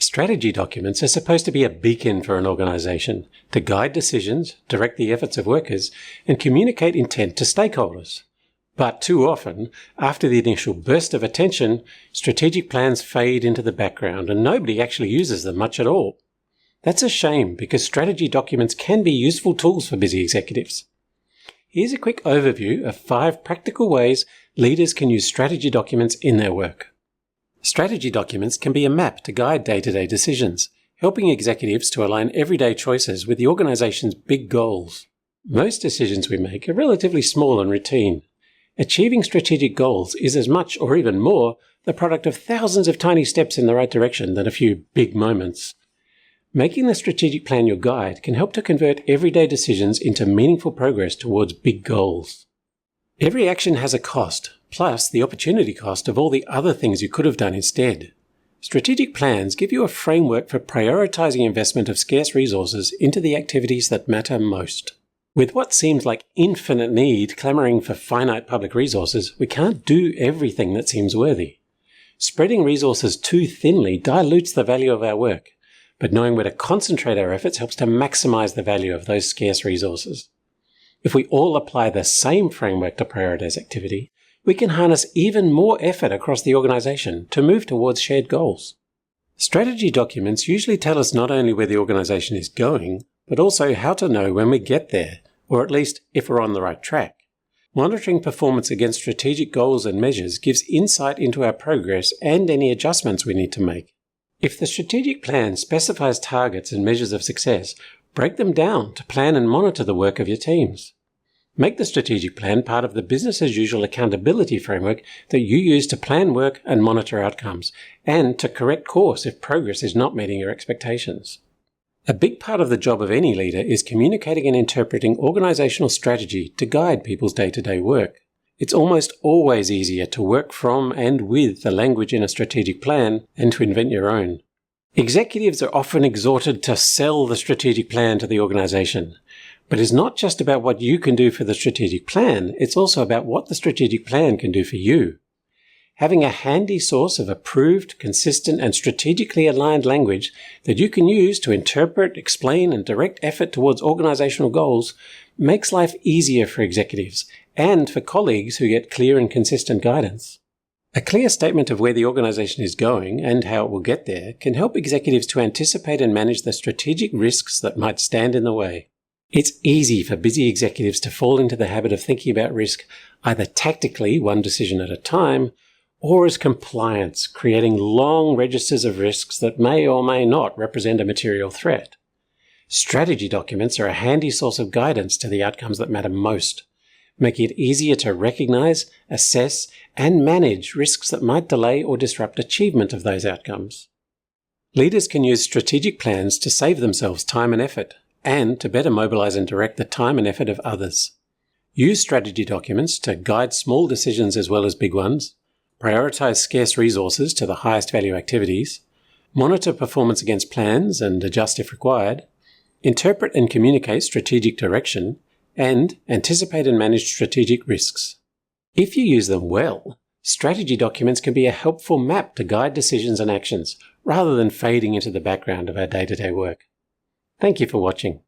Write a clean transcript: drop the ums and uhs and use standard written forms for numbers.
Strategy documents are supposed to be a beacon for an organization to guide decisions, direct the efforts of workers, and communicate intent to stakeholders. But too often, after the initial burst of attention, strategic plans fade into the background and nobody actually uses them much at all. That's a shame because strategy documents can be useful tools for busy executives. Here's a quick overview of 5 practical ways leaders can use strategy documents in their work. Strategy documents can be a map to guide day-to-day decisions, helping executives to align everyday choices with the organization's big goals. Most decisions we make are relatively small and routine. Achieving strategic goals is as much or even more the product of thousands of tiny steps in the right direction than a few big moments. Making the strategic plan your guide can help to convert everyday decisions into meaningful progress towards big goals. Every action has a cost, plus the opportunity cost of all the other things you could have done instead. Strategic plans give you a framework for prioritizing investment of scarce resources into the activities that matter most. With what seems like infinite need clamoring for finite public resources, we can't do everything that seems worthy. Spreading resources too thinly dilutes the value of our work, but knowing where to concentrate our efforts helps to maximize the value of those scarce resources. If we all apply the same framework to prioritize activity, we can harness even more effort across the organization to move towards shared goals. Strategy documents usually tell us not only where the organization is going, but also how to know when we get there, or at least if we're on the right track. Monitoring performance against strategic goals and measures gives insight into our progress and any adjustments we need to make. If the strategic plan specifies targets and measures of success, break them down to plan and monitor the work of your teams. Make the strategic plan part of the business-as-usual accountability framework that you use to plan work and monitor outcomes, and to correct course if progress is not meeting your expectations. A big part of the job of any leader is communicating and interpreting organizational strategy to guide people's day-to-day work. It's almost always easier to work from and with the language in a strategic plan than to invent your own. Executives are often exhorted to sell the strategic plan to the organization. But it's not just about what you can do for the strategic plan, it's also about what the strategic plan can do for you. Having a handy source of approved, consistent, and strategically aligned language that you can use to interpret, explain, and direct effort towards organizational goals makes life easier for executives and for colleagues who get clear and consistent guidance. A clear statement of where the organization is going and how it will get there can help executives to anticipate and manage the strategic risks that might stand in the way. It's easy for busy executives to fall into the habit of thinking about risk either tactically, one decision at a time, or as compliance, creating long registers of risks that may or may not represent a material threat. Strategy documents are a handy source of guidance to the outcomes that matter most, making it easier to recognize, assess, and manage risks that might delay or disrupt achievement of those outcomes. Leaders can use strategic plans to save themselves time and effort, and to better mobilize and direct the time and effort of others. Use strategy documents to guide small decisions as well as big ones, prioritize scarce resources to the highest value activities, monitor performance against plans and adjust if required, interpret and communicate strategic direction, and anticipate and manage strategic risks. If you use them well, strategy documents can be a helpful map to guide decisions and actions, rather than fading into the background of our day-to-day work. Thank you for watching.